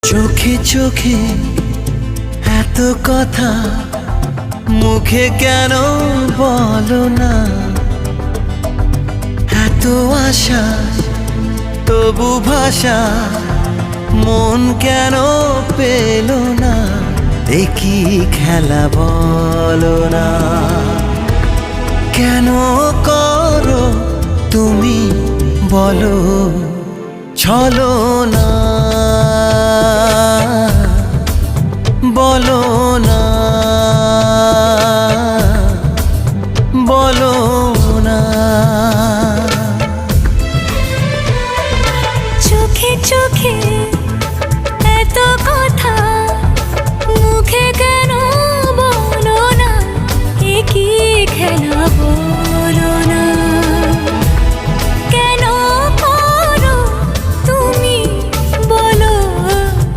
চোখে চোখে এত কথা মুখে কেন বলো না? এত আশা তবু ভাষা মন কেন পেল না? দেখি খেলা বলো না, কেন করো তুমি বলো ছলনা?